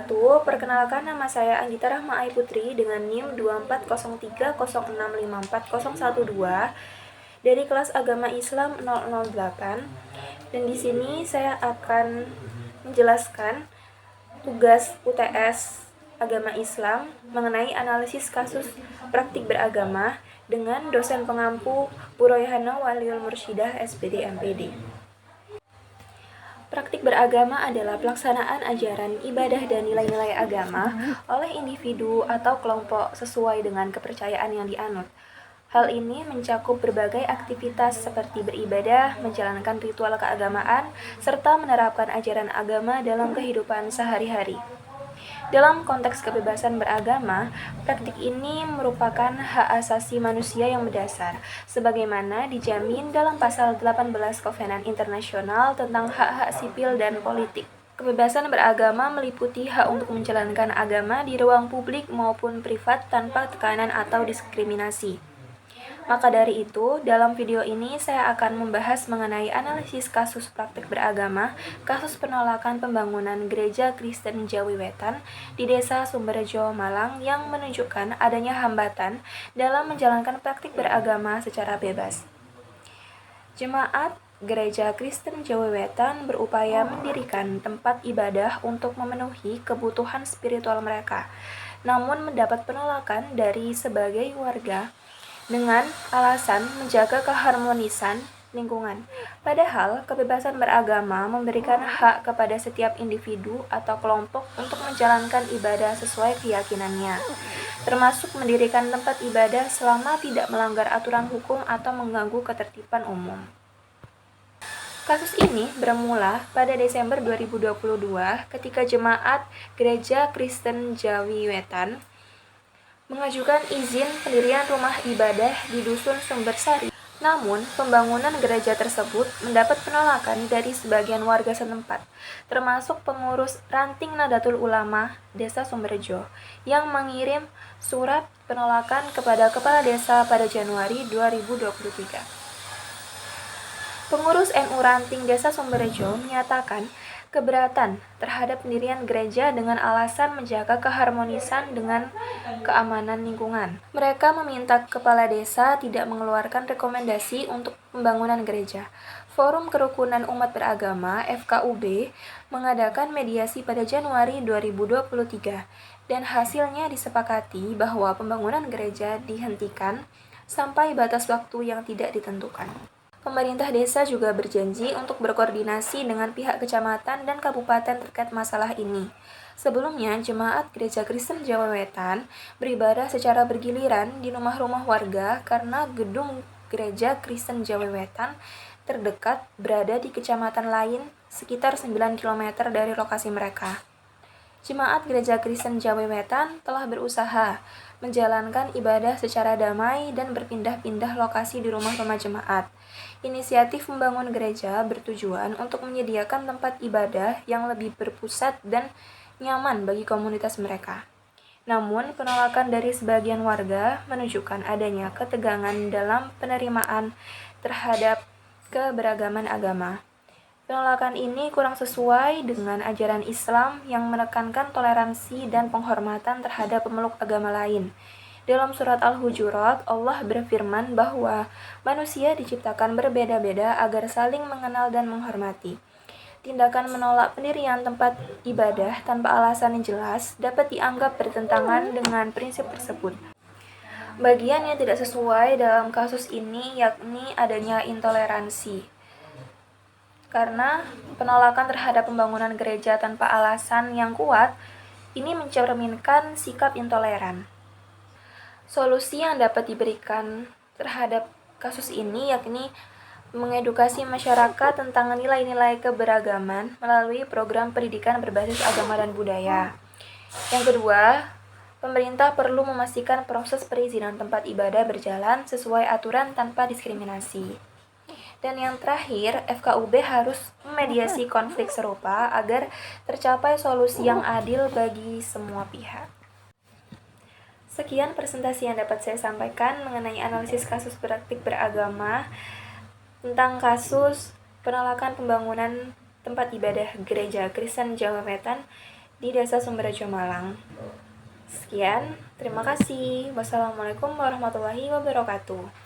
wabarakatuh. Perkenalkan, nama saya Anggita Rahma Ai Putri dengan NIM 240306540112 dari kelas Agama Islam 008. Dan di sini saya akan menjelaskan tugas UTS Agama Islam mengenai analisis kasus praktik beragama dengan dosen pengampu Bu Royhana Waliul Mursyidah SPD MPD. Praktik beragama adalah pelaksanaan ajaran, ibadah, dan nilai-nilai agama oleh individu atau kelompok sesuai dengan kepercayaan yang dianut. Hal ini mencakup berbagai aktivitas seperti beribadah, menjalankan ritual keagamaan, serta menerapkan ajaran agama dalam kehidupan sehari-hari. Dalam konteks kebebasan beragama, praktik ini merupakan hak asasi manusia yang mendasar, sebagaimana dijamin dalam pasal 18 Kovenan Internasional tentang hak-hak sipil dan politik. Kebebasan beragama meliputi hak untuk menjalankan agama di ruang publik maupun privat tanpa tekanan atau diskriminasi. Maka dari itu, dalam video ini saya akan membahas mengenai analisis kasus praktik beragama, kasus penolakan pembangunan Gereja Kristen Jawi Wetan di Desa Sumberjo, Malang yang menunjukkan adanya hambatan dalam menjalankan praktik beragama secara bebas. Jemaat Gereja Kristen Jawi Wetan berupaya mendirikan tempat ibadah untuk memenuhi kebutuhan spiritual mereka, namun mendapat penolakan dari sebagai warga dengan alasan menjaga keharmonisan lingkungan. Padahal, kebebasan beragama memberikan hak kepada setiap individu atau kelompok untuk menjalankan ibadah sesuai keyakinannya, termasuk mendirikan tempat ibadah selama tidak melanggar aturan hukum atau mengganggu ketertiban umum. Kasus ini bermula pada Desember 2022 ketika jemaat Gereja Kristen Jawi Wetan mengajukan izin pendirian rumah ibadah di Dusun Sumbersari. Namun, pembangunan gereja tersebut mendapat penolakan dari sebagian warga setempat, termasuk pengurus Ranting Nahdlatul Ulama Desa Sumberjo, yang mengirim surat penolakan kepada Kepala Desa pada Januari 2023. Pengurus NU Ranting Desa Sumberjo menyatakan keberatan terhadap pendirian gereja dengan alasan menjaga keharmonisan dengan keamanan lingkungan. Mereka meminta kepala desa tidak mengeluarkan rekomendasi untuk pembangunan gereja. Forum Kerukunan Umat Beragama (FKUB) mengadakan mediasi pada Januari 2023 dan hasilnya disepakati bahwa pembangunan gereja dihentikan sampai batas waktu yang tidak ditentukan. Pemerintah desa juga berjanji untuk berkoordinasi dengan pihak kecamatan dan kabupaten terkait masalah ini. Sebelumnya, jemaat Gereja Kristen Jawa Wetan beribadah secara bergiliran di rumah-rumah warga karena gedung Gereja Kristen Jawa Wetan terdekat berada di kecamatan lain sekitar 9 km dari lokasi mereka. Jemaat Gereja Kristen Jawi Wetan telah berusaha menjalankan ibadah secara damai dan berpindah-pindah lokasi di rumah-rumah jemaat. Inisiatif membangun gereja bertujuan untuk menyediakan tempat ibadah yang lebih berpusat dan nyaman bagi komunitas mereka. Namun, penolakan dari sebagian warga menunjukkan adanya ketegangan dalam penerimaan terhadap keberagaman agama. Penolakan ini kurang sesuai dengan ajaran Islam yang menekankan toleransi dan penghormatan terhadap pemeluk agama lain. Dalam surat Al-Hujurat, Allah berfirman bahwa manusia diciptakan berbeda-beda agar saling mengenal dan menghormati. Tindakan menolak pendirian tempat ibadah tanpa alasan yang jelas dapat dianggap bertentangan dengan prinsip tersebut. Bagian yang tidak sesuai dalam kasus ini yakni adanya intoleransi. Karena penolakan terhadap pembangunan gereja tanpa alasan yang kuat, ini mencerminkan sikap intoleran. Solusi yang dapat diberikan terhadap kasus ini yakni mengedukasi masyarakat tentang nilai-nilai keberagaman melalui program pendidikan berbasis agama dan budaya. Yang kedua, pemerintah perlu memastikan proses perizinan tempat ibadah berjalan sesuai aturan tanpa diskriminasi. Dan yang terakhir, FKUB harus memediasi konflik serupa agar tercapai solusi yang adil bagi semua pihak. Sekian presentasi yang dapat saya sampaikan mengenai analisis kasus praktik beragama tentang kasus penolakan pembangunan tempat ibadah Gereja Kristen Jawa Wetan di Desa Sumberjo Malang. Sekian, terima kasih. Wassalamualaikum warahmatullahi wabarakatuh.